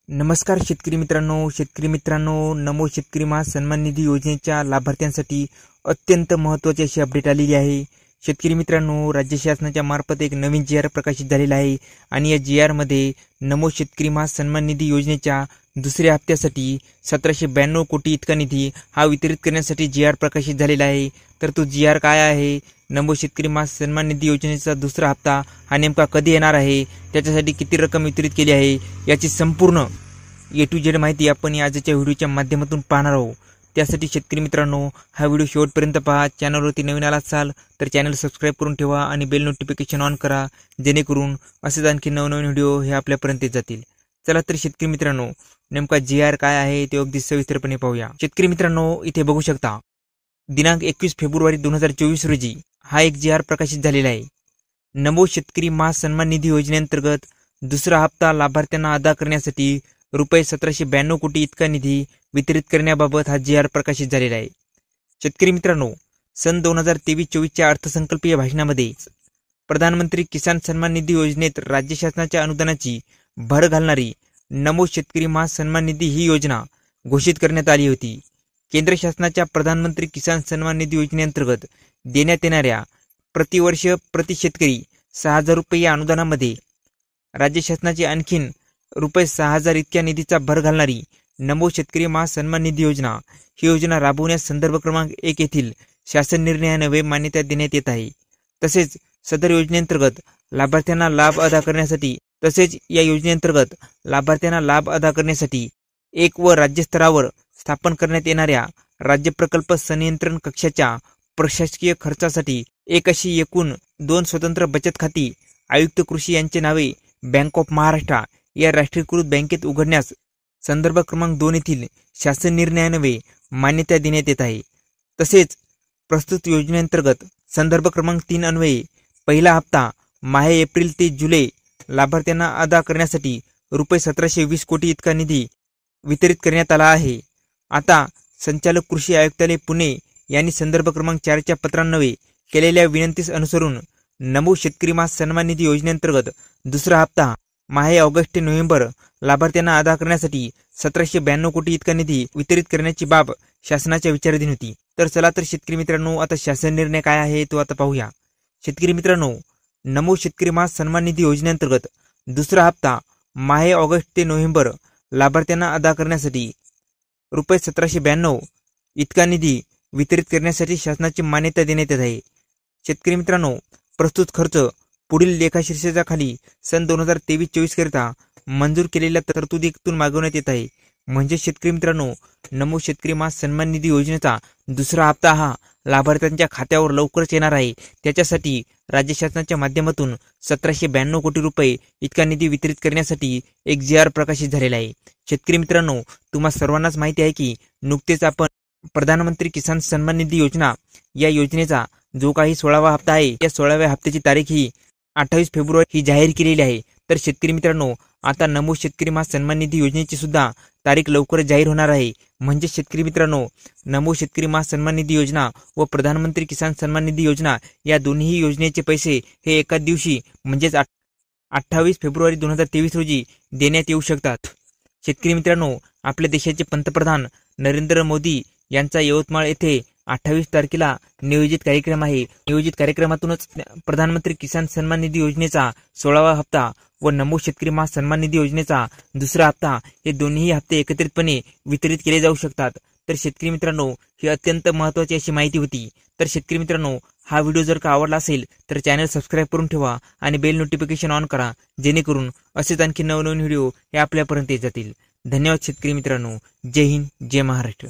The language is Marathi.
नमस्कार शेतकरी मित्रांनो, नमो शेतकरी सन्मान निधी योजनेच्या लाभार्थ्यांसाठी अत्यंत महत्त्वाची अशी अपडेट आलेली आहे। शेतकरी मित्रांनो, राज्य शासनाच्या मार्फत एक नवीन GR प्रकाशित झालेला आहे आणि या GR मध्ये नमो शेतकरी सन्मान निधी योजनेच्या दुसऱ्या हप्त्यासाठी 1792 कोटी इतका निधी हा वितरित करण्यासाठी GR प्रकाशित झालेला आहे। तर तो GR काय आहे, नमो शेतकरी सन्मान निधी योजनेचा दुसरा हप्ता हा नेमका कधी येणार आहे, त्याच्यासाठी किती रक्कम वितरित केली आहे, याची संपूर्ण A to Z माहिती आपण या आजच्या व्हिडिओच्या माध्यमातून पाहणार आहोत। त्यासाठी शेतकरी मित्रांनो, हा व्हिडिओ शेवटपर्यंत पहा। चॅनलवरती नवीन आला असाल तर चॅनल सबस्क्राइब करून ठेवा आणि बेल नोटिफिकेशन ऑन करा, जेणेकरून असेच आणखी नवनवीन व्हिडिओ हे आपल्यापर्यंत जातील। चला तर शेतकरी मित्रांनो, नेमका GR काय आहे ते अगदी सविस्तरपणे पाहूया। शेतकरी मित्रांनो, इथे बघू शकता दिनांक 21 फेब्रुवारी 2024 रोजी हा एक GR प्रकाशित झालेला आहे। नमो शेतकरी सन्मान निधी योजनेअंतर्गत दुसरा हप्ता लाभार्थ्यांना अदा करण्यासाठी रुपये 1792 कोटी इतका निधी वितरित करण्याबाबत हा GR प्रकाशित झालेला आहे। शेतकरी मित्रांनो, सन 2023-24च्या अर्थसंकल्पीय भाषणामध्ये प्रधानमंत्री किसान सन्मान निधी योजनेत राज्य शासनाच्या अनुदानाची भर घालणारी नमो शेतकरी सन्मान निधी ही योजना घोषित करण्यात आली होती। केंद्र शासनाच्या प्रधानमंत्री किसान सन्मान निधी योजनेअंतर्गत देण्यात येणाऱ्या प्रतिवर्ष प्रति शेतकरी 6000 रुपये या अनुदानामध्ये राज्य शासनाची आणखीन रुपये 6000 इतक्या निधीचा भर घालणारी नमो शेतकरी सन्मान निधी योजना ही योजना राबवण्यास संदर्भ क्रमांक 1 येथील शासन निर्णयान्वये मान्यता देण्यात येत आहे। तसेच सदर योजनेअंतर्गत लाभार्थ्यांना लाभ अदा करण्यासाठी एक व राज्य स्तरावर स्थापन करण्यात येणाऱ्या राज्य प्रकल्प संनियंत्रण कक्षाच्या प्रशासकीय खर्चासाठी एक अशी एकूण 2 स्वतंत्र बचत खाती आयुक्त कृषी यांचे नावे बँक ऑफ महाराष्ट्र या राष्ट्रीयकृत बँकेत उघडण्यास संदर्भ क्रमांक 2 येथील शासन निर्णयान्वये मान्यता देण्यात येत आहे। तसेच प्रस्तुत योजनेअंतर्गत संदर्भ क्रमांक 3 अन्वये पहिला हप्ता माहे एप्रिल ते जुलै लाभार्थ्यांना अदा करण्यासाठी रुपये 1720 कोटी इतका निधी वितरित करण्यात आला आहे। आता संचालक कृषी आयुक्तालय पुणे यांनी संदर्भ क्रमांक 4च्या पत्रान्वये केलेल्या विनंतीस अनुसरून नमो शेतकरी सन्मान निधी योजनेअंतर्गत दुसरा हप्ता माहे ऑगस्ट ते नोव्हेंबर लाभार्थ्यांना अदा करण्यासाठी 1792 कोटी इतका निधी वितरित करण्याची बाब शासनाच्या विचाराधीन होती। तर चला तर शेतकरी मित्रांनो, आता शासन निर्णय काय आहे तो आता पाहूया। शेतकरी मित्रांनो, नमो शेतकरी सन्मान निधी योजनेअंतर्गत दुसरा हप्ता माहे ऑगस्ट ते नोव्हेंबर लाभार्थ्यांना अदा करण्यासाठी रुपये 1792 इतका निधी वितरित करण्यासाठी शासनाची मान्यता देण्यात येत आहे। शेतकरी मित्रांनो, प्रस्तुत खर्च पुढील लेखाशीर्षाच्या खाली सन 2023-24 करिता मंजूर केलेल्या तरतुदीतून मागवण्यात येत आहे। म्हणजे शेतकरी मित्रांनो, नमो शेतकरी सन्मान निधी योजनेचा दुसरा हप्ता हा लाभार्थ्यांच्या खात्यावर लवकरच येणार आहे। त्याच्यासाठी राज्य शासनाच्या माध्यमातून 1792 कोटी रुपये इतका निधी वितरित करण्यासाठी एक GR प्रकाशित झालेला आहे। शेतकरी मित्रांनो, तुम्हा सर्वांनाच माहिती आहे की नुकतेच आपण प्रधानमंत्री किसान सन्मान निधी योजना या योजनेचा जो काही 16वा हप्ता आहे, या 16व्या हप्त्याची तारीख ही 28 फेब्रुवारी ही जाहीर केलेली आहे। तर शेतकरी मित्रांनो, आता नमो शेतकरी सन्मान निधी योजनेची सुद्धा तारीख लवकरच जाहीर होणार आहे। म्हणजे शेतकरी मित्रांनो, नमो शेतकरी सन्मान निधी योजना व प्रधानमंत्री किसान सन्मान निधी योजना या दोन्ही योजनेचे पैसे हे एकाच दिवशी म्हणजेच 28 फेब्रुवारी 2023 रोजी देण्यात येऊ शकतात। शेतकरी मित्रांनो, आपल्या देशाचे पंतप्रधान नरेंद्र मोदी यांचा यवतमाळ येथे 28 तारखेला नियोजित कार्यक्रम आहे। नियोजित कार्यक्रमातूनच प्रधानमंत्री किसान सन्मान निधी योजनेचा 16वा हप्ता व नमो शेतकरी सन्मान निधी योजनेचा दुसरा हप्ता हे दोन्ही हप्ते एकत्रितपणे वितरित केले जाऊ शकतात। तर शेतकरी मित्रांनो, ही अत्यंत महत्त्वाची अशी माहिती होती। तर शेतकरी मित्रांनो, हा व्हिडिओ जर का आवडला असेल तर चॅनल सबस्क्राइब करून ठेवा आणि बेल नोटिफिकेशन ऑन करा, जेणेकरून असेच आणखी नवनवीन व्हिडिओ हे आपल्यापर्यंत जातील। धन्यवाद शेतकरी मित्रांनो, जय हिंद, जय महाराष्ट्र।